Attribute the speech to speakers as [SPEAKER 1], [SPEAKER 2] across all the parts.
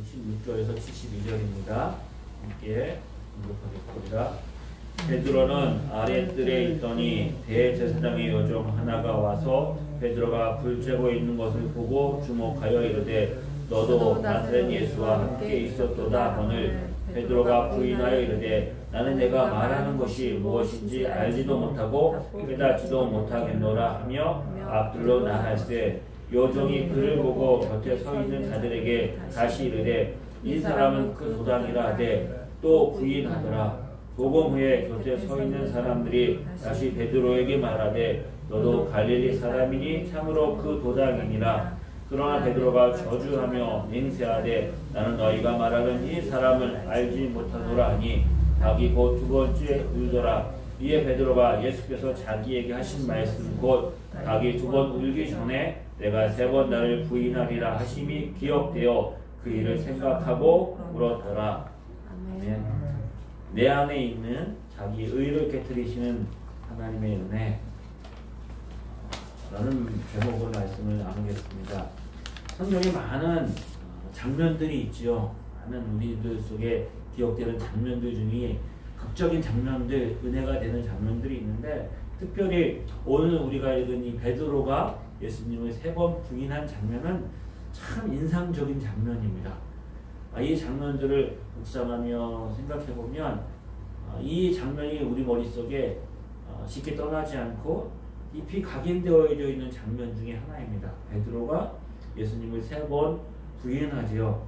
[SPEAKER 1] 16절에서 72절입니다. 함께 공독하겠습니다. 베드로는 아랫뜰에 있더니 대제사장의 여종 하나가 와서 베드로가 불 쬐고 있는 것을 보고 주목하여 이르되 너도 나사렛 예수와 함께 있었도다 하거늘 베드로가 부인하여 이르되 나는 내가 말하는 것이 무엇인지 알지도 못하고 깨닫지도 못하겠노라 하며 앞들로 나갈새 여종이 그를 보고 곁에 서 있는 자들에게 다시 이르되 이 사람은 그 도당이라 하되 또 부인하더라. 복음 후에 곁에 서 있는 사람들이 다시 베드로에게 말하되 너도 갈릴리 사람이니 참으로 그 도당이니라. 그러나 베드로가 저주하며 맹세하되 나는 너희가 말하는 이 사람을 알지 못하노라 하니 닭이 곧 두 번째 울더라. 이에 베드로가 예수께서 자기에게 하신 말씀 곧 닭이 두 번 울기 전에 내가 세 번 나를 부인하리라 하심이 기억되어 그 일을 생각하고 울었더라. 아멘. 내 안에 있는 자기 의를 깨뜨리시는 하나님의 은혜 라는 제목으로 말씀을 나누겠습니다. 성경에 많은 장면들이 있죠. 많은 우리들 속에 기억되는 장면들 중에 극적인 장면들, 은혜가 되는 장면들이 있는데 특별히 오늘 우리가 읽은 이 베드로가 예수님을 3번 부인한 장면은 참 인상적인 장면입니다. 이 장면들을 묵상하며 생각해보면 이 장면이 우리 머릿속에 쉽게 떠나지 않고 깊이 각인되어 있는 장면 중에 하나입니다. 베드로가 예수님을 3번 부인하지요.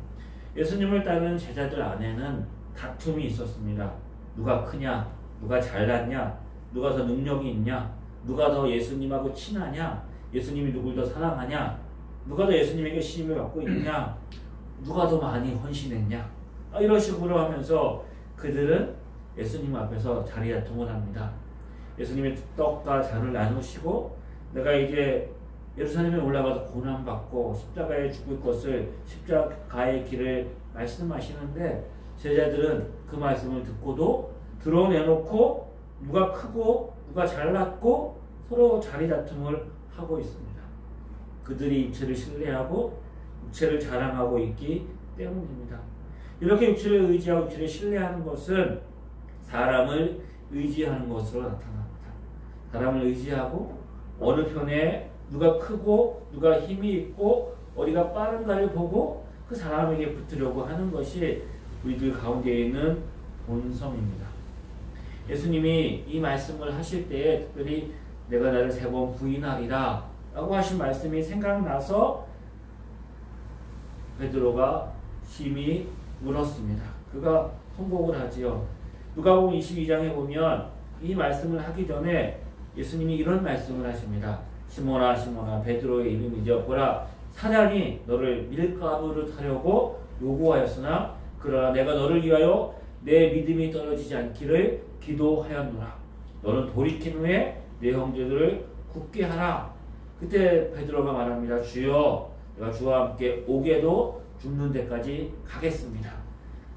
[SPEAKER 1] 예수님을 따르는 제자들 안에는 다툼이 있었습니다. 누가 크냐? 누가 잘났냐? 누가 더 능력이 있냐? 누가 더 예수님하고 친하냐? 예수님이 누굴 더 사랑하냐? 누가 더 예수님에게 신임을 받고 있냐? 누가 더 많이 헌신했냐? 이런 식으로 하면서 그들은 예수님 앞에서 자리 다툼을 합니다. 예수님이 떡과 잔을 나누시고 내가 이제 예루살렘에 올라가서 고난받고 십자가에 죽을 것을 십자가의 길을 말씀하시는데 제자들은 그 말씀을 듣고도 드러내놓고 누가 크고 누가 잘났고 서로 자리 다툼을 하고 있습니다. 그들이 육체를 신뢰하고 육체를 자랑하고 있기 때문입니다. 이렇게 육체를 의지하고 육체를 신뢰하는 것은 사람을 의지하는 것으로 나타납니다. 사람을 의지하고 어느 편에 누가 크고 누가 힘이 있고 어디가 빠른가를 보고 그 사람에게 붙으려고 하는 것이 우리들 가운데 있는 본성입니다. 예수님이 이 말씀을 하실 때에 특별히 내가 나를 3번 부인하리라 라고 하신 말씀이 생각나서 베드로가 심히 울었습니다. 그가 통곡을 하지요. 누가복음 22장에 보면 이 말씀을 하기 전에 예수님이 이런 말씀을 하십니다. 시몬아 시몬아 베드로의 이름이죠. 보라 사단이 너를 밀가루를 타려고 요구하였으나 그러나 내가 너를 위하여 내 믿음이 떨어지지 않기를 기도하였노라. 너는 돌이킨 후에 내 형제들을 굳게 하라. 그때 베드로가 말합니다. 주여 내가 주와 함께 오게도 죽는 데까지 가겠습니다.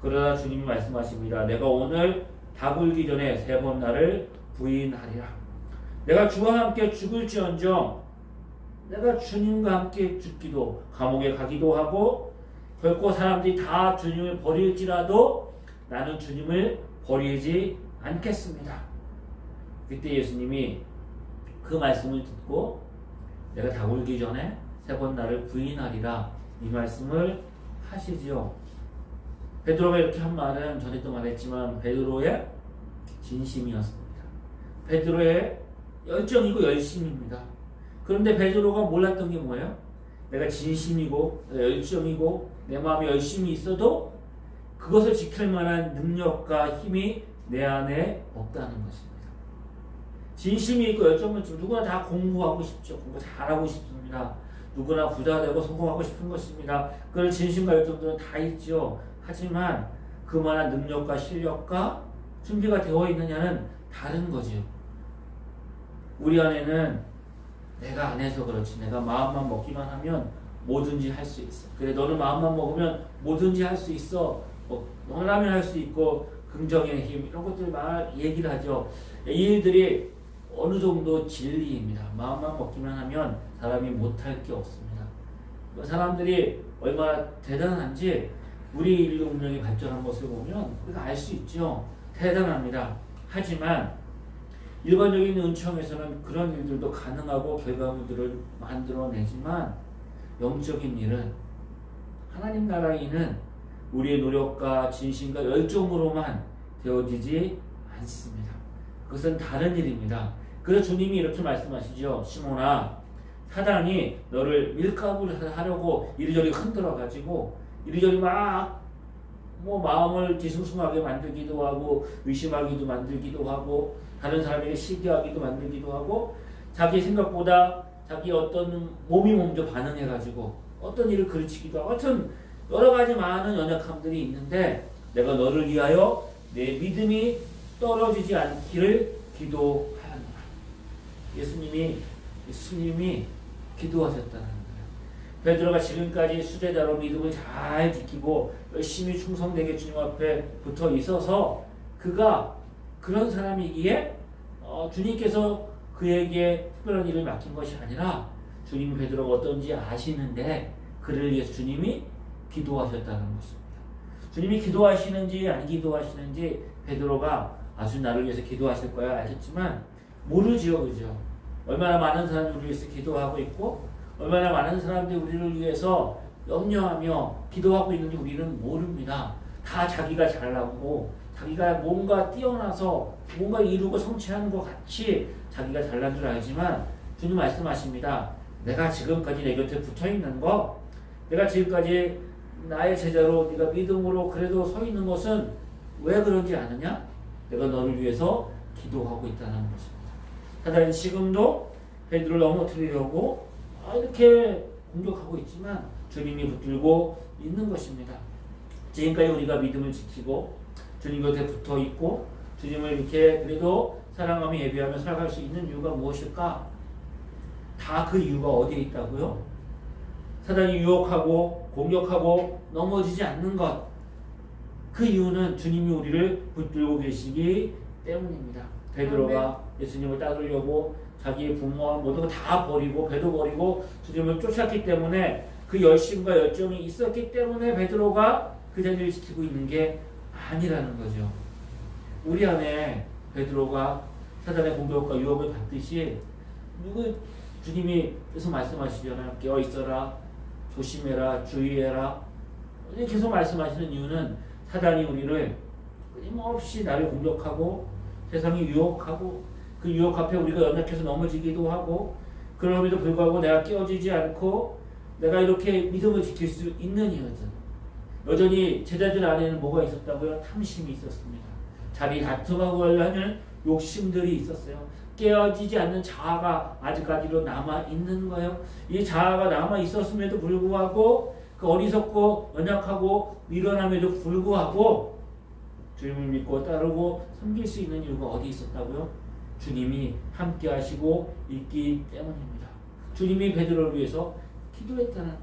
[SPEAKER 1] 그러나 주님이 말씀하십니다. 내가 오늘 닭 울기 전에 3번 나를 부인하리라. 내가 주와 함께 죽을지언정 내가 주님과 함께 죽기도 감옥에 가기도 하고 결코 사람들이 다 주님을 버릴지라도 나는 주님을 버리지 않겠습니다. 그때 예수님이 그 말씀을 듣고 내가 닭 울기 전에 3번 나를 부인하리라 이 말씀을 하시지요. 베드로가 이렇게 한 말은 전에도 말했지만 베드로의 진심이었습니다. 베드로의 열정이고 열심입니다. 그런데 베드로가 몰랐던 게 뭐예요? 내가 진심이고 내가 열정이고 내 마음에 열심이 있어도 그것을 지킬 만한 능력과 힘이 내 안에 없다는 것입니다. 진심이 있고 열정은 누구나 다 공부하고 싶죠. 공부 잘하고 싶습니다. 누구나 부자 되고 성공하고 싶은 것입니다. 그런 진심과 열정들은 다 있죠. 하지만 그만한 능력과 실력과 준비가 되어 있느냐는 다른 거죠. 우리 안에는 내가 안 해서 그렇지 내가 마음만 먹기만 하면 뭐든지 할 수 있어. 그래 너는 마음만 먹으면 뭐든지 할 수 있어. 너라면 할 수 있고 긍정의 힘 이런 것들 얘기를 하죠. 이 일들이 어느 정도 진리입니다. 마음만 먹기만 하면 사람이 못할 게 없습니다. 사람들이 얼마나 대단한지 우리 인류 문명이 발전한 것을 보면 우리가 알 수 있죠. 대단합니다. 하지만 일반적인 은총에서는 그런 일들도 가능하고 결과물들을 만들어내지만 영적인 일은 하나님 나라의 일은 우리의 노력과 진심과 열정으로만 되어지지 않습니다. 그것은 다른 일입니다. 그래서 주님이 이렇게 말씀하시죠. 시몬아, 사단이 너를 밀가부를 하려고 이리저리 흔들어가지고 이리저리 마음을 뒤숭숭하게 만들기도 하고 의심하기도 만들기도 하고 다른 사람에게 시기하기도 만들기도 하고 자기 생각보다 자기 어떤 몸이 먼저 반응해가지고 어떤 일을 그르치기도 하고 하여튼 여러 가지 많은 연약함들이 있는데 내가 너를 위하여 내 믿음이 떨어지지 않기를 기도하였노라. 예수님이 기도하셨다는 거예요. 베드로가 지금까지 수제자로 믿음을 잘 지키고 열심히 충성되게 주님 앞에 붙어 있어서 그가 그런 사람이기에 주님께서 그에게 특별한 일을 맡긴 것이 아니라 주님이 베드로가 어떤지 아시는데 그를 위해서 주님이 기도하셨다는 것입니다. 주님이 기도하시는지 안 기도하시는지 베드로가 아주 나를 위해서 기도하실 거야 알겠지만 모르지요. 그죠? 얼마나 많은 사람이 우리를 위해서 기도하고 있고 얼마나 많은 사람들이 우리를 위해서 염려하며 기도하고 있는지 우리는 모릅니다. 다 자기가 잘나고 자기가 뭔가 뛰어나서 뭔가 이루고 성취하는 것 같이 자기가 잘난 줄 알지만 주님 말씀하십니다. 내가 지금까지 내 곁에 붙어있는 거 내가 지금까지 나의 제자로 네가 믿음으로 그래도 서 있는 것은 왜 그런지 아느냐? 내가 너를 위해서 기도하고 있다는 것입니다. 사단은 지금도 베드로를 넘어뜨리려고 이렇게 공격하고 있지만 주님이 붙들고 있는 것입니다. 지금까지 우리가 믿음을 지키고 주님 곁에 붙어 있고 주님을 이렇게 그래도 사랑하며 예배하며 살아갈 수 있는 이유가 무엇일까? 다 그 이유가 어디에 있다고요? 사단이 유혹하고 공격하고 넘어지지 않는 것. 그 이유는 주님이 우리를 붙들고 계시기 때문입니다. 베드로가 예수님을 따르려고 자기의 부모와 모든 걸 다 버리고 배도 버리고 주님을 쫓았기 때문에 그 열심과 열정이 있었기 때문에 베드로가 그 자리를 지키고 있는 게 아니라는 거죠. 우리 안에 베드로가 사단의 공격과 유혹을 받듯이 주님이 계속 말씀하시잖아요. 깨어 있어라, 조심해라, 주의해라. 계속 말씀하시는 이유는 사단이 우리를 끊임없이 나를 공격하고 세상이 유혹하고 그 유혹 앞에 우리가 연약해서 넘어지기도 하고 그럼에도 불구하고 내가 깨어지지 않고 내가 이렇게 믿음을 지킬 수 있는 이유는 여전히 제자들 안에는 뭐가 있었다고요? 탐심이 있었습니다. 자기 다툼하고 하려는 욕심들이 있었어요. 깨어지지 않는 자아가 아직까지도 남아있는 거예요. 이 자아가 남아있었음에도 불구하고 그 어리석고 연약하고 미련함에도 불구하고 주님을 믿고 따르고 섬길 수 있는 이유가 어디 있었다고요? 주님이 함께 하시고 있기 때문입니다. 주님이 베드로를 위해서 기도했다는 거예요.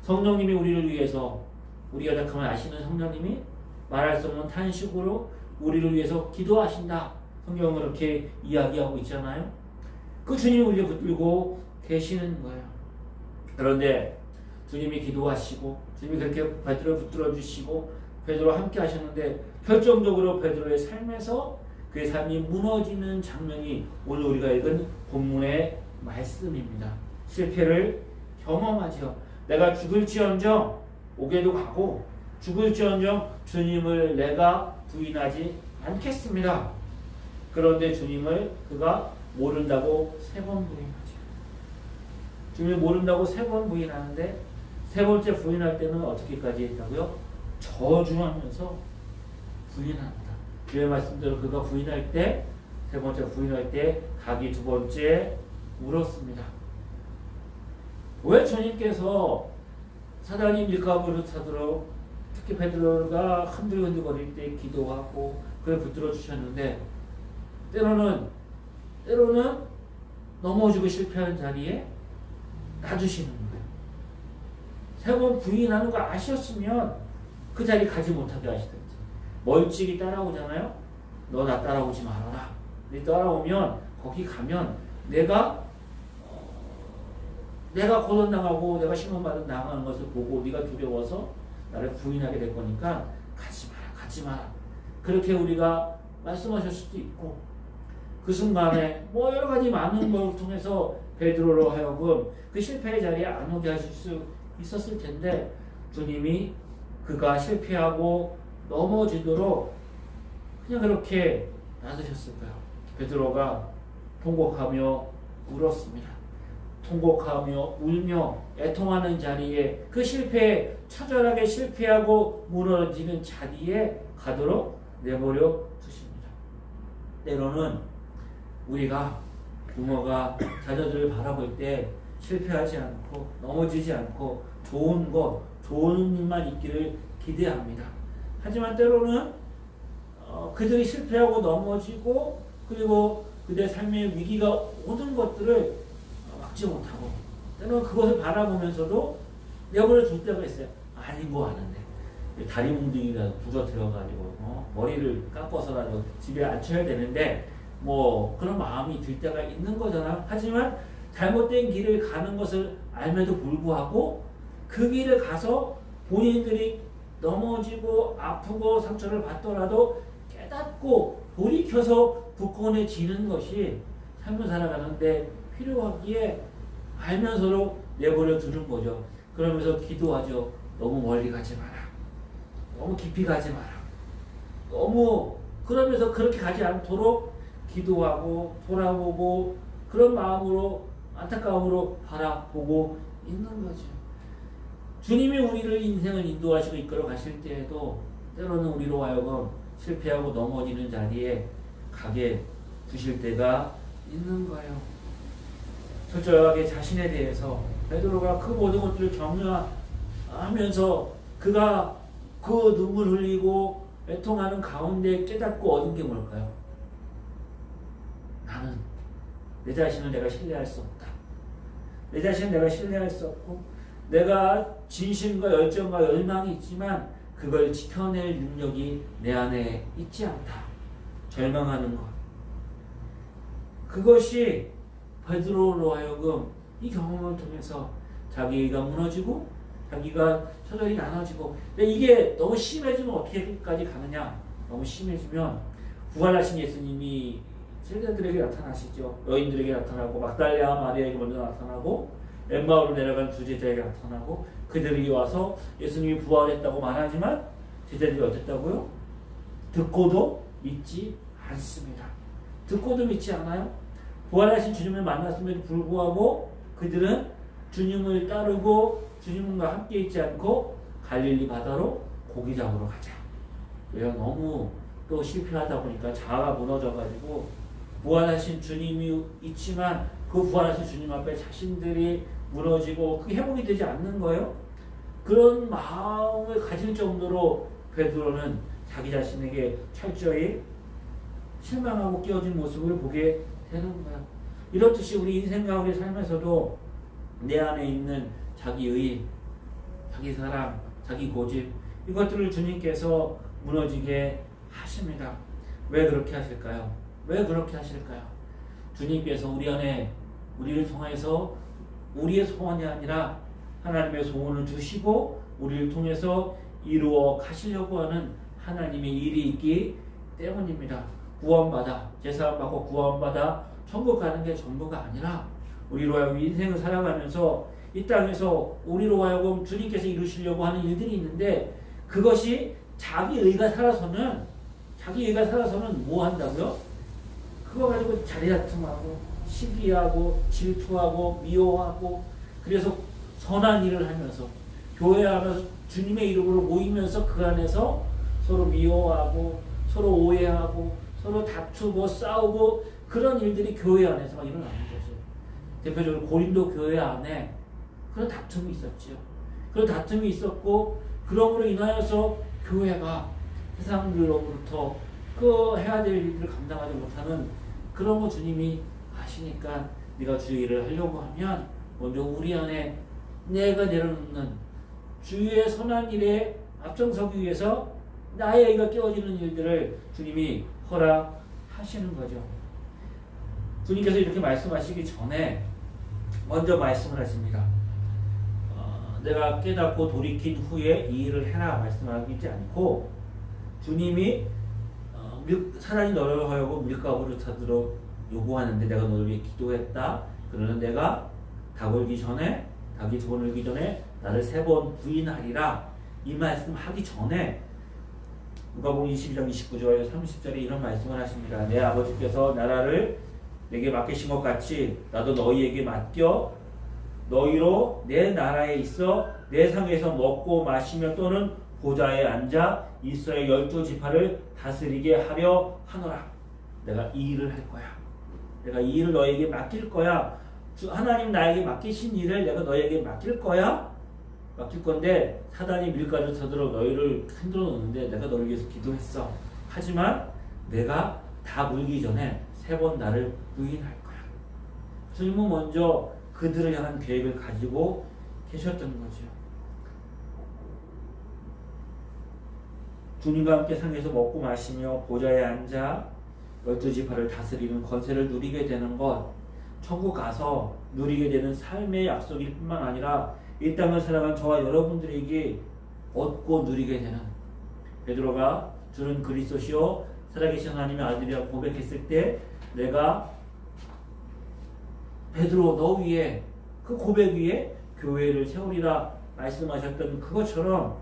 [SPEAKER 1] 성령님이 우리를 위해서 우리 연약함을 아시는 성령님이 말할 수 없는 탄식으로 우리를 위해서 기도하신다. 성경은 그렇게 이야기하고 있잖아요. 그 주님이 우리를 붙들고 계시는 거예요. 그런데 주님이 기도하시고 주님이 그렇게 베드로를 붙들어 주시고 베드로와 함께 하셨는데 결정적으로 베드로의 삶에서 그의 삶이 무너지는 장면이 오늘 우리가 읽은 본문의 말씀입니다. 실패를 경험하죠. 내가 죽을지언정 옥에도 가고 죽을지언정 주님을 내가 부인하지 않겠습니다. 그런데 주님을 그가 모른다고 3번 부인하죠. 주님을 모른다고 3번 부인하는데 세 번째 부인할 때는 어떻게까지 했다고요? 저주하면서 부인합니다. 주의 말씀대로 그가 부인할 때, 세 번째 부인할 때 각이 2번째 울었습니다. 왜 주님께서 사단이 밀가부를 타도록 특히 베드로가 흔들흔들거릴 때 기도하고 그를 붙들어 주셨는데 때로는 넘어지고 실패하는 자리에 놔주시는 거예요. 3번 부인하는 거 아셨으면 그 자리 가지 못하게 하시든지 멀찍이 따라오잖아요. 너 나 따라오지 말아라. 네 따라오면 거기 가면 내가 고난당하고 내가 시험받은 당하는 것을 보고 네가 두려워서 나를 부인하게 될 거니까 가지 마라, 가지 마라. 그렇게 우리가 말씀하실 수도 있고, 그 순간에 뭐 여러 가지 많은 걸 통해서 베드로로 하여금 그 실패의 자리에 안 오게 하실 수 있었을 텐데, 주님이 그가 실패하고 넘어지도록 그냥 그렇게 놔두셨을까요? 베드로가 통곡하며 울었습니다. 통곡하며 울며 애통하는 자리에, 그 실패에, 처절하게 실패하고 무너지는 자리에 가도록 내버려 두십니다. 때로는 우리가 부모가 자녀들을 바라볼 때 실패하지 않고 넘어지지 않고 좋은 것, 좋은 일만 있기를 기대합니다. 하지만 때로는 그들이 실패하고 넘어지고, 그리고 그들의 삶의 위기가 오는 것들을 막지 못하고, 때로는 그것을 바라보면서도 내버려 둘 때가 있어요. 아닌 거 아는데 다리 뭉둥이가 부러뜨려가지고 머리를 깎아서라도 집에 앉혀야 되는데 뭐 그런 마음이 들 때가 있는 거잖아. 하지만 잘못된 길을 가는 것을 알면도 불구하고 그 길을 가서 본인들이 넘어지고 아프고 상처를 받더라도 깨닫고 돌이켜서 굳건해지는 것이 삶을 살아가는데 필요하기에 알면서도 내버려 두는 거죠. 그러면서 기도하죠. 너무 멀리 가지 마라. 너무 깊이 가지 마라. 너무 그러면서 그렇게 가지 않도록 기도하고 돌아보고 그런 마음으로, 안타까움으로 바라보고 있는 거죠. 주님이 우리를 인생을 인도하시고 이끌어 가실 때에도 때로는 우리로 하여금 실패하고 넘어지는 자리에 가게 두실 때가 있는 거예요. 철저하게 자신에 대해서 베드로가 그 모든 것들을 격려하면서 그가 그 눈물 흘리고 애통하는 가운데 깨닫고 얻은 게 뭘까요? 나는 내 자신을 내가 신뢰할 수 없다. 내 자신을 내가 신뢰할 수 없고, 내가 진심과 열정과 열망이 있지만 그걸 지켜낼 능력이 내 안에 있지 않다. 절망하는 것. 그것이 베드로로 하여금 이 경험을 통해서 자기가 무너지고 자기가 서서히 나눠지고, 근데 이게 너무 심해지면 어떻게까지 가느냐? 너무 심해지면 부활하신 예수님이 제자들에게 나타나시죠. 여인들에게 나타나고 막달레아 마리아에게 먼저 나타나고 엠마오로 내려간 두 제자에게 나타나고, 그들이 와서 예수님이 부활했다고 말하지만 제자들이 어땠다고요? 듣고도 믿지 않습니다. 듣고도 믿지 않아요? 부활하신 주님을 만났음에도 불구하고 그들은 주님을 따르고 주님과 함께 있지 않고 갈릴리 바다로 고기 잡으러 가자. 왜요? 너무 또 실패하다 보니까 자아가 무너져가지고 부활하신 주님이 있지만 그 부활하신 주님 앞에 자신들이 무너지고 그게 회복이 되지 않는 거예요. 그런 마음을 가질 정도로 베드로는 자기 자신에게 철저히 실망하고 깨어진 모습을 보게 되는 거예요. 이렇듯이 우리 인생과 우리 삶에서도 내 안에 있는 자기의, 자기 사랑, 자기 고집, 이것들을 주님께서 무너지게 하십니다. 왜 그렇게 하실까요? 왜 그렇게 하실까요? 주님께서 우리 안에, 우리를 통해서 우리의 소원이 아니라 하나님의 소원을 주시고 우리를 통해서 이루어 가시려고 하는 하나님의 일이 있기 때문입니다. 구원받아, 제사함 받고 구원받아 천국 가는 게 전부가 아니라 우리로 하여금 인생을 살아가면서 이 땅에서 우리로 하여금 주님께서 이루시려고 하는 일들이 있는데, 그것이 자기 의가 살아서는 뭐 한다고요? 그거 가지고 자리다툼하고 시기하고 질투하고 미워하고, 그래서 선한 일을 하면서 교회 안에서 주님의 이름으로 모이면서 그 안에서 서로 미워하고 서로 오해하고 서로 다투고 싸우고, 그런 일들이 교회 안에서 막 일어나는 거죠. 대표적으로 고린도 교회 안에 그런 다툼이 있었죠. 그런 다툼이 있었고, 그러므로 인하여서 교회가 세상들로부터 그 해야 될 일들을 감당하지 못하는 그런 거 주님이 아시니까, 네가 주의 일을 하려고 하면 먼저 우리 안에 내가 내려놓는 주의 선한 일에 앞장서기 위해서 나의 의가 깨어지는 일들을 주님이 허락하시는 거죠. 주님께서 이렇게 말씀하시기 전에 먼저 말씀을 하십니다. 내가 깨닫고 돌이킨 후에 이 일을 해라 말씀하지 않고 주님이 사단이 너를 하여금 밀가부를 찾으러 요구하는데 내가 너를 위해 기도했다. 그러는 내가 닭이 돈 울기 전에 나를 3번 부인하리라. 이 말씀 하기 전에 누가복음 22장 29절 30절에 이런 말씀을 하십니다. 내 아버지께서 나라를 내게 맡기신 것 같이 나도 너희에게 맡겨 너희로 내 나라에 있어 내 상에서 먹고 마시며 또는 보좌에 앉아 이스라엘 12지파를 다스리게 하려 하노라. 내가 이 일을 할 거야. 내가 이 일을 너에게 맡길 거야. 하나님 나에게 맡기신 일을 내가 너에게 맡길 거야. 맡길 건데 사단이 밀가루 쳐들어 너희를 흔들어 놓는데 내가 너를 위해서 기도했어. 하지만 내가 다 물기 전에 3번 나를 부인할 거야. 주님은 먼저 그들을 향한 계획을 가지고 계셨던 거죠. 주님과 함께 상에서 먹고 마시며 보좌에 앉아 12지파를 다스리는 권세를 누리게 되는 것, 천국 가서 누리게 되는 삶의 약속일 뿐만 아니라 이 땅을 살아간 저와 여러분들에게 얻고 누리게 되는, 베드로가 주는 그리스도시요 살아계신 하나님의 아들이라 고백했을 때 내가 베드로 너 위에 그 고백 위에 교회를 세우리라 말씀하셨던 그것처럼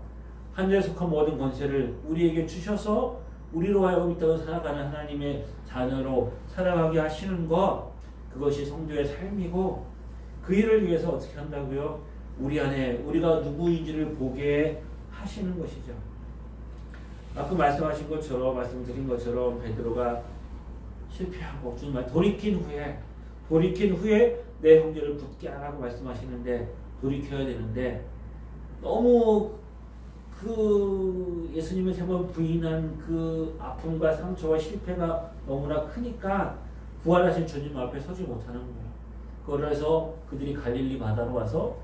[SPEAKER 1] 하늘에 속한 모든 권세를 우리에게 주셔서 우리로 하여금 이 땅을 살아가는 하나님의 자녀로 살아가게 하시는 것, 그것이 성도의 삶이고 그 일을 위해서 어떻게 한다고요? 우리 안에 우리가 누구인지를 보게 하시는 것이죠. 아까 말씀하신 것처럼 말씀드린 것처럼 베드로가 실패하고 주님 돌이킨 후에 내 형제를 붙게 하라고 말씀하시는데 돌이켜야 되는데 너무 그 예수님을 3번 부인한 그 아픔과 상처와 실패가 너무나 크니까 부활하신 주님 앞에 서지 못하는 거예요. 그래서 그들이 갈릴리 바다로 와서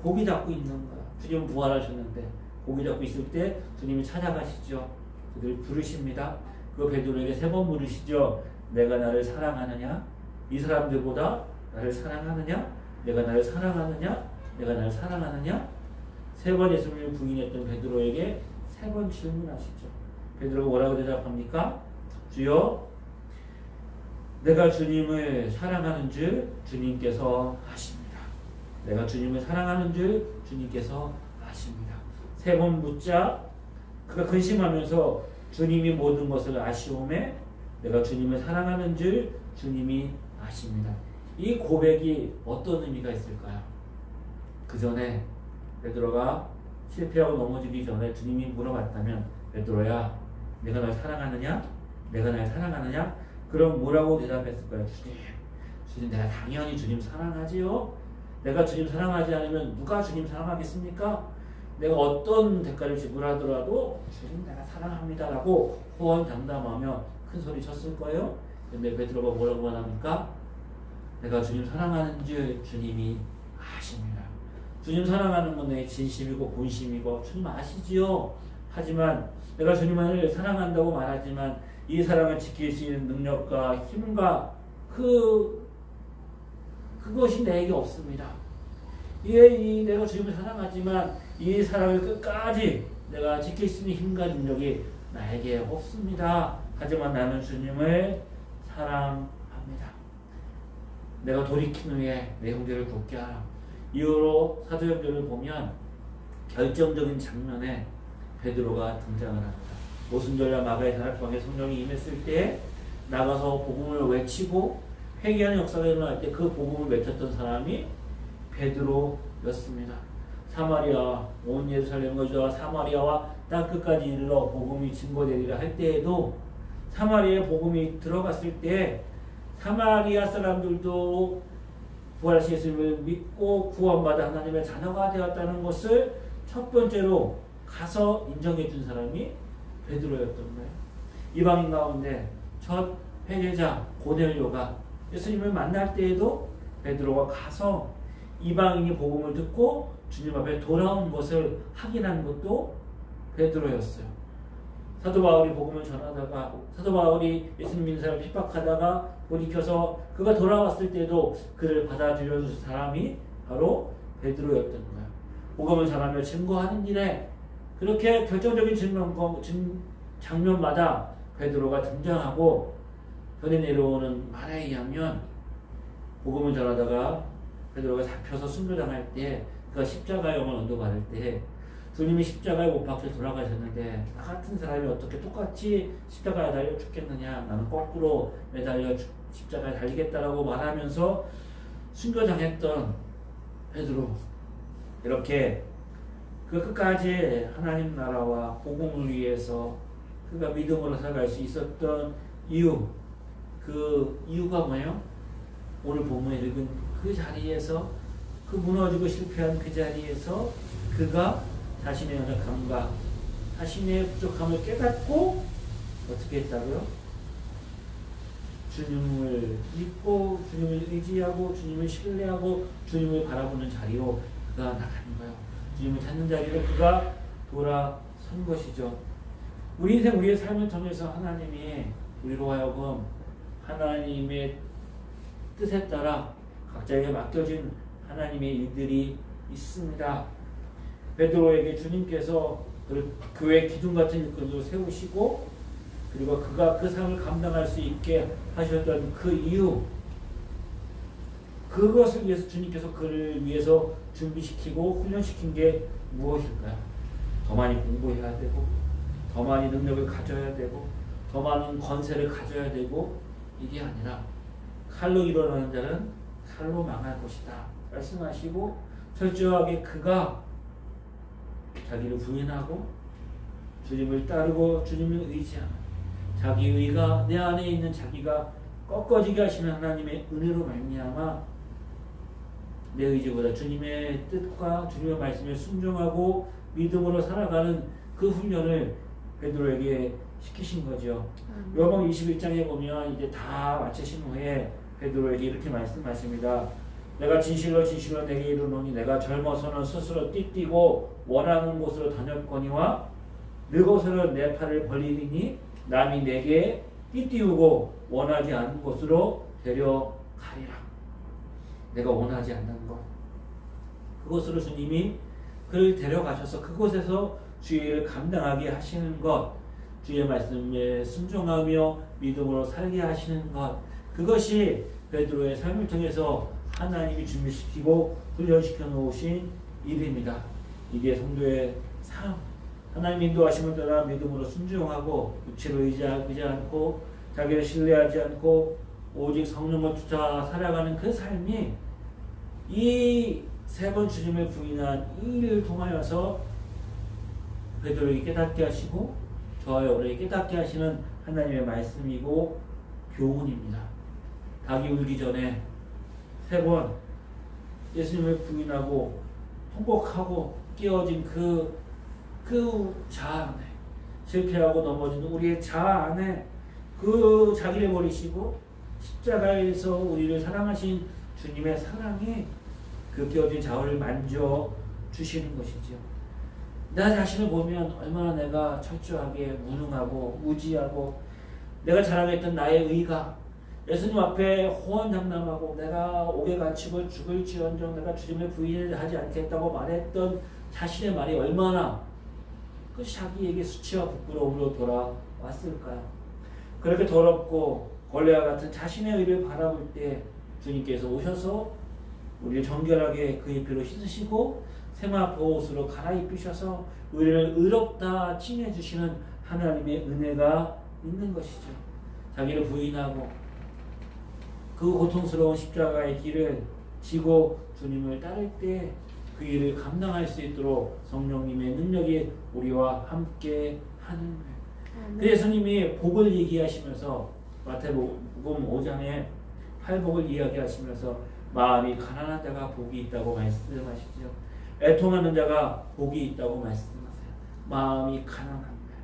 [SPEAKER 1] 고기 잡고 있는 거야. 주님은 부활하셨는데 고기 잡고 있을 때 주님이 찾아가시죠. 그들을 부르십니다. 그 베드로에게 3번 물으시죠. 내가 나를 사랑하느냐? 이 사람들보다 나를 사랑하느냐? 내가 나를 사랑하느냐? 내가 나를 사랑하느냐? 3번 예수님을 부인했던 베드로에게 3번 질문하시죠. 베드로가 뭐라고 대답합니까? 주여, 내가 주님을 사랑하는 줄 주님께서 아십니다. 내가 주님을 사랑하는 줄 주님께서 아십니다. 3번 묻자 그가 근심하면서 주님이 모든 것을 아시오매 내가 주님을 사랑하는 줄 주님이 아십니다. 이 고백이 어떤 의미가 있을까요? 그 전에 베드로가 실패하고 넘어지기 전에 주님이 물어봤다면 베드로야 내가 널 사랑하느냐? 내가 날 사랑하느냐? 그럼 뭐라고 대답했을까요? 주님 내가 당연히 주님 사랑하지요. 내가 주님 사랑하지 않으면 누가 주님 사랑하겠습니까? 내가 어떤 대가를 지불하더라도 주님 내가 사랑합니다 라고 호언장담하며 큰 소리 쳤을 거예요. 근데 베드로가 뭐라고 합니까? 내가 주님 사랑하는 줄 주님이 아십니다. 주님 사랑하는 건 내 진심이고 본심이고 주님 아시지요. 하지만 내가 주님을 사랑한다고 말하지만 이 사랑을 지킬 수 있는 능력과 힘과 그것이 내게 없습니다. 내가 주님을 사랑하지만 이 사랑을 끝까지 내가 지킬 수 있는 힘과 능력이 나에게 없습니다. 하지만 나는 주님을 사랑합니다. 내가 돌이킨 후에 내 형제를 굳게 하라. 이후로 사도행전을 보면 결정적인 장면에 베드로가 등장을 합니다. 오순절날 마가의 다락방에 성령이 임했을 때 나가서 복음을 외치고 회개하는 역사가 일어날 때 그 복음을 외쳤던 사람이 베드로였습니다. 사마리아 온 예루살렘과 주와 사마리아와 땅끝까지 이르러 복음이 증거되리라 할 때에도 사마리아에 복음이 들어갔을 때 사마리아 사람들도 부활하신 예수님을 믿고 구원받아 하나님의 자녀가 되었다는 것을 첫 번째로 가서 인정해 준 사람이 베드로였던 거예요. 이방인 가운데 첫 회개자 고넬료가 예수님을 만날 때에도 베드로가 가서 이방인이 복음을 듣고 주님 앞에 돌아온 것을 확인한 것도 베드로였어요. 사도 바울이 복음을 전하다가 사도 바울이 예수님 믿는 사람을 핍박하다가 돌이켜서 그가 돌아왔을 때도 그를 받아들여 준 사람이 바로 베드로였던 거예요. 복음을 전하며 증거하는 일에 그렇게 결정적인 장면마다 베드로가 등장하고 전에 내려오는 말에 의하면 복음을 전하다가 베드로가 잡혀서 순교당할 때 그가 십자가의 영을 언도받을 때 주님이 십자가에 못 박혀 돌아가셨는데 나 같은 사람이 어떻게 똑같이 십자가에 달려 죽겠느냐, 나는 거꾸로 매달려 십자가에 달리겠다라고 말하면서 순교당했던 베드로, 이렇게 그 끝까지 하나님 나라와 복음을 위해서 그가 믿음으로 살아갈 수 있었던 이유, 그 이유가 뭐예요? 오늘 본문에 읽은 그 자리에서, 그 무너지고 실패한 그 자리에서 그가 자신의 연약함과 자신의 부족함을 깨닫고 어떻게 했다고요? 주님을 믿고 주님을 의지하고 주님을 신뢰하고 주님을 바라보는 자리로 그가 나가는 거예요. 주님을 찾는 자리로 그가 돌아선 것이죠. 우리 인생 우리의 삶을 통해서 하나님이 우리로 하여금 하나님의 뜻에 따라 각자에게 맡겨진 하나님의 일들이 있습니다. 베드로에게 주님께서 교회 기둥 같은 일꾼으로 세우시고 그리고 그가 그 삶을 감당할 수 있게 하셨던 그 이유, 그것을 위해서 주님께서 그를 위해서 준비시키고 훈련시킨 게 무엇일까요? 더 많이 공부해야 되고 더 많이 능력을 가져야 되고 더 많은 권세를 가져야 되고, 이게 아니라 칼로 일어나는 자는 칼로 망할 것이다 말씀하시고 철저하게 그가 자기를 부인하고 주님을 따르고 주님을 의지하는 자기 의가 내 안에 있는 자기가 꺾어지게 하시는 하나님의 은혜로 말미암아 내 의지보다 주님의 뜻과 주님의 말씀에 순종하고 믿음으로 살아가는 그 훈련을 베드로에게 시키신 거죠. 요한복음 21장에 보면 이제 다 마치신 후에 베드로에게 이렇게 말씀하십니다. 내가 진실로 진실로 내게 이르노니 내가 젊어서는 스스로 띠띠고 원하는 곳으로 다녔거니와 늙어서는 내 팔을 벌리리니 남이 내게 띠띠우고 원하지 않는 곳으로 데려가리라. 내가 원하지 않는 것, 그곳으로 주님이 그를 데려가셔서 그곳에서 주의 일을 감당하게 하시는 것, 주의 말씀에 순종하며 믿음으로 살게 하시는 것, 그것이 베드로의 삶을 통해서 하나님이 준비시키고 훈련시켜 놓으신 일입니다. 이게 성도의 삶, 하나님 인도하심을 따라 믿음으로 순종하고 육체를 의지하지 않고 자기를 신뢰하지 않고 오직 성령을 쫓아 살아가는 그 삶이 이 세 번 주님을 부인한 이 일을 통하여서 베드로에게 깨닫게 하시고 저와 여러분에게 깨닫게 하시는 하나님의 말씀이고 교훈입니다. 닭이 울기 전에 세 번 예수님을 부인하고 통곡하고 깨어진 그 자아 안에, 실패하고 넘어진 우리의 자아 안에 그 자기를 버리시고 십자가에서 우리를 사랑하신 주님의 사랑이 그 깨어진 자아를 만져 주시는 것이죠. 나 자신을 보면 얼마나 내가 철저하게 무능하고 무지하고 내가 자랑했던 나의 의가 예수님 앞에 호언장담하고 내가 옥에 갇히고 죽을지언정 내가 주님을 부인하지 않겠다고 말했던 자신의 말이 얼마나 그 자기에게 수치와 부끄러움으로 돌아왔을까요? 그렇게 더럽고 벌레와 같은 자신의 의를 바라볼 때 주님께서 오셔서 우리를 정결하게 그의 피로 씻으시고 생화 보옷으로 갈아입히셔서 우리를 의롭다 칭해주시는 하나님의 은혜가 있는 것이죠. 자기를 부인하고 그 고통스러운 십자가의 길을 지고 주님을 따를 때 그 일을 감당할 수 있도록 성령님의 능력이 우리와 함께 하는 거예요. 그 예수님이 복을 얘기하시면서 마태복음 5장에 팔복을 이야기하시면서 마음이 가난한 자가 복이 있다고 말씀하시죠. 애통하는 자가 복이 있다고 말씀하세요. 마음이 가난한 거예요.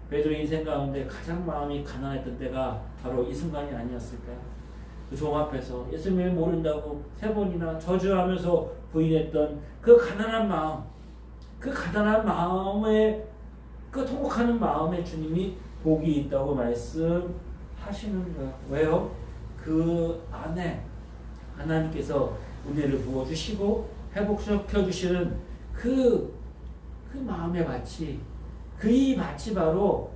[SPEAKER 1] 베드로 인생 가운데 가장 마음이 가난했던 때가 바로 이 순간이 아니었을까요? 그 종 앞에서 예수님을 모른다고 세 번이나 저주하면서 부인했던 그 가난한 마음, 그 가난한 마음에, 그 통곡하는 마음에 주님이 복이 있다고 말씀하시는 거예요. 왜요? 그 안에 하나님께서 은혜를 부어주시고 회복시켜 주시는 그 마음의 밭이, 이 밭이 바로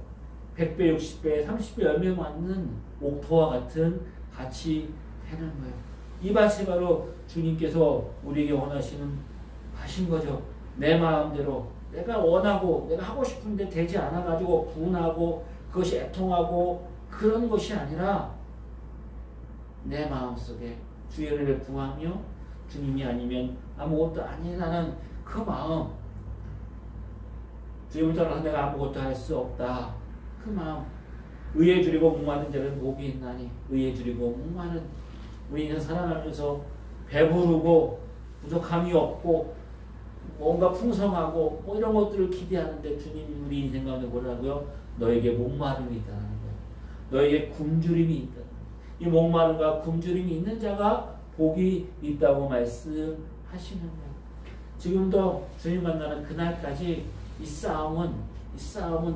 [SPEAKER 1] 100배, 60배, 30배 열매 맞는 옥토와 같은 밭이 되는 거예요. 이 밭이 바로 주님께서 우리에게 원하시는 밭인 거죠. 내 마음대로 내가 원하고 내가 하고 싶은데 되지 않아가지고 분하고 그것이 애통하고 그런 것이 아니라 내 마음속에 주의 은혜를 구하며 주님이 아니면 아무것도 아니라는 그 마음, 주님을 떠나서 내가 아무것도 할 수 없다 그 마음. 의에 줄이고 목마른 자는 복이 있나니. 의에 줄이고 목마른, 우리는 살아가면서 배부르고 부족함이 없고 뭔가 풍성하고 뭐 이런 것들을 기대하는데 주님이 우리 인생 가운데 뭐라고요? 너에게 목마름이 있다는 거예요. 너에게 굶주림이 있다. 이 목마름과 굶주림이 있는 자가 복이 있다고 말씀하시는 거예요. 지금도 주님 만나는 그날까지 이 싸움은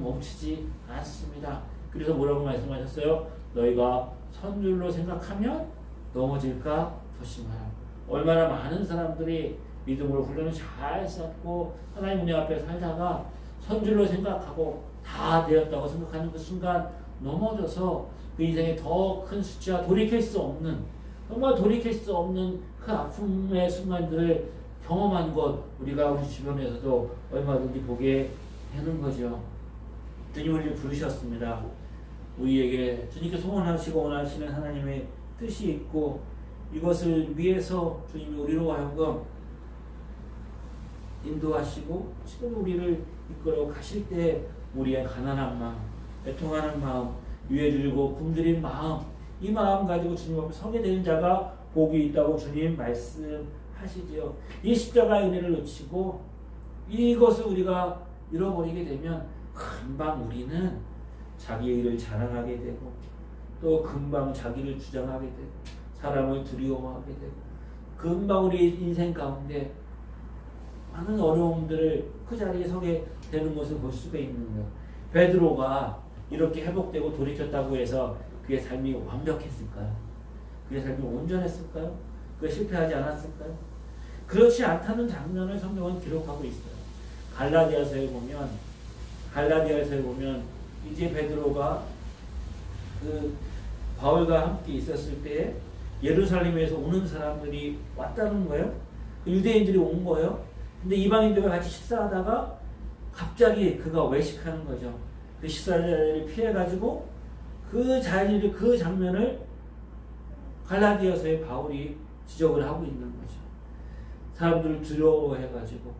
[SPEAKER 1] 멈추지 않습니다. 그래서 뭐라고 말씀하셨어요? 너희가 선줄로 생각하면 넘어질까 조심하라. 얼마나 많은 사람들이 믿음으로 훈련을 잘 쌓고 하나님 은혜 앞에 살다가 선줄로 생각하고 다 되었다고 생각하는 그 순간 넘어져서 그 인생에 더 큰 수치와 돌이킬 수 없는, 정말 돌이킬 수 없는 그 아픔의 순간들을 경험한 것, 우리가 우리 주변에서도 얼마든지 보게 되는 거죠. 주님 우리를 부르셨습니다. 우리에게 주님께서 소원하시고 원하시는 하나님의 뜻이 있고 이것을 위해서 주님이 우리로 하여금 인도하시고 지금 우리를 이끌어 가실 때 우리의 가난한 마음, 애통하는 마음, 위에 줄이고 굶주린 마음, 이 마음 가지고 주님 앞에 서게 되는 자가 복이 있다고 주님 말씀하시지요. 이 십자가의 은혜를 놓치고 이것을 우리가 잃어버리게 되면 금방 우리는 자기의 일을 자랑하게 되고 또 금방 자기를 주장하게 되고 사람을 두려워하게 되고 금방 우리 인생 가운데 많은 어려움들을 그 자리에 서게 되는 것을 볼 수가 있는 거예요. 베드로가 이렇게 회복되고 돌이켰다고 해서 그의 삶이 완벽했을까요? 그의 삶이 온전했을까요? 그가 실패하지 않았을까요? 그렇지 않다는 장면을 성경은 기록하고 있어요. 갈라디아서에 보면 이제 베드로가 그 바울과 함께 있었을 때 예루살렘에서 오는 사람들이 왔다는 거예요. 유대인들이 온 거예요. 근데 이방인들과 같이 식사하다가 갑자기 그가 외식하는 거죠. 그 식사 자리를 피해가지고 그 자리를, 그 장면을 갈라디아서의 바울이 지적을 하고 있는 거죠. 사람들을 두려워해가지고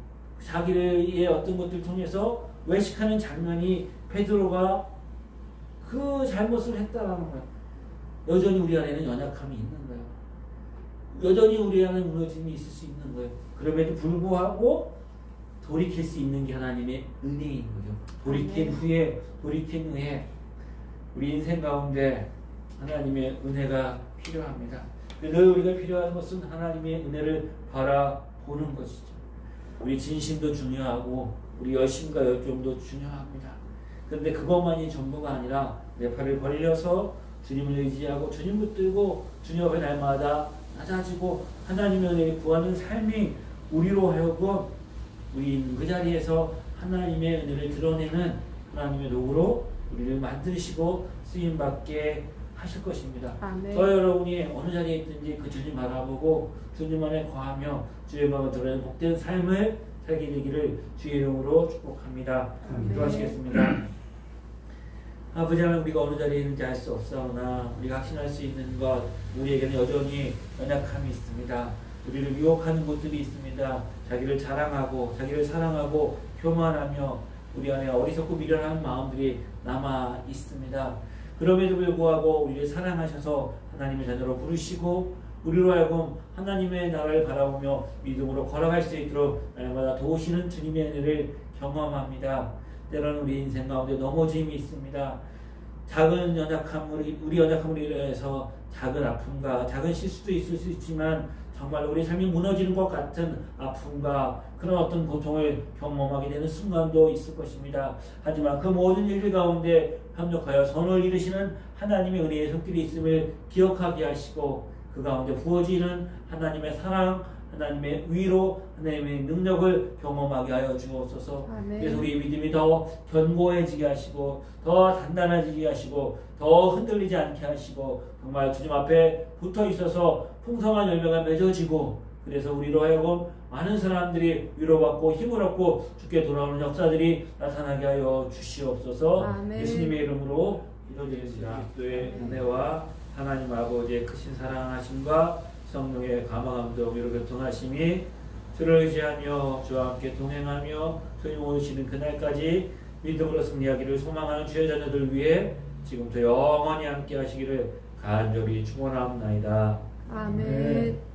[SPEAKER 1] 자기의 어떤 것들을 통해서 외식하는 장면이 베드로가 그 잘못을 했다라는 거예요. 여전히 우리 안에는 연약함이 있는 거예요. 여전히 우리 안에 무너짐이 있을 수 있는 거예요. 그럼에도 불구하고 돌이킬 수 있는 게 하나님의 은혜인 거죠. 돌이킨 후에 우리 인생 가운데 하나님의 은혜가 필요합니다. 늘 우리가 필요한 것은 하나님의 은혜를 바라보는 것이죠. 우리 진심도 중요하고 우리 열심과 열정도 중요합니다. 그런데 그것만이 전부가 아니라 내 팔을 벌려서 주님을 의지하고 주님 붙들고 주님 앞에 날마다 낮아지고 하나님의 은혜를 구하는 삶이 우리로 하여금 우리 그 자리에서 하나님의 은혜를 드러내는 하나님의 도구로 우리를 만드시고 쓰임받게 하실 것입니다. 저 여러분이 어느 자리에 있든지 그 주님 바라보고 주님 안에 거하며 주의 마음을 드러내는 복된 삶을 살게 되기를 주의 이름으로 축복합니다. 기도하시겠습니다. 아버지 하나님, 우리가 어느 자리에 있는지 알 수 없사오나 우리가 확신할 수 있는 것, 우리에게는 여전히 연약함이 있습니다. 우리를 유혹하는 것들이 있습니다. 자기를 자랑하고 자기를 사랑하고 교만하며 우리 안에 어리석고 미련한 마음들이 남아 있습니다. 그럼에도 불구하고 우리를 사랑하셔서 하나님의 자녀로 부르시고 우리로 하여금 하나님의 나라를 바라보며 믿음으로 걸어갈 수 있도록 날마다 도우시는 주님의 은혜를 경험합니다. 때로는 우리 인생 가운데 넘어짐이 있습니다. 작은 우리 연약함으로 인해서 작은 아픔과 작은 실수도 있을 수 있지만 정말 우리 삶이 무너지는 것 같은 아픔과 그런 어떤 고통을 경험하게 되는 순간도 있을 것입니다. 하지만 그 모든 일들 가운데 협력하여 선을 이루시는 하나님의 은혜의 손길이 있음을 기억하게 하시고 그 가운데 부어지는 하나님의 사랑, 하나님의 위로, 하나님의 능력을 경험하게 하여 주옵소서.
[SPEAKER 2] 아멘.
[SPEAKER 1] 그래서 우리 믿음이 더 견고해지게 하시고 더 단단해지게 하시고 더 흔들리지 않게 하시고 정말 주님 앞에 붙어 있어서 풍성한 열매가 맺어지고 그래서 우리로 하여금 많은 사람들이 위로받고 힘을 얻고 주께 돌아오는 역사들이 나타나게 하여 주시옵소서.
[SPEAKER 2] 아멘.
[SPEAKER 1] 예수님의 이름으로 기도드립니다. 그리스도의 은혜와 하나님 아버지의 크신 사랑하심과 성령의 감화감동 위로 교통하심이 주를 의지하며 주와 함께 동행하며 주님 오시는 그날까지 믿음으로 승리하기를 소망하는 주의 자녀들 위해 지금부터 영원히 함께 하시기를 간절히 축원합니다.
[SPEAKER 2] 아멘.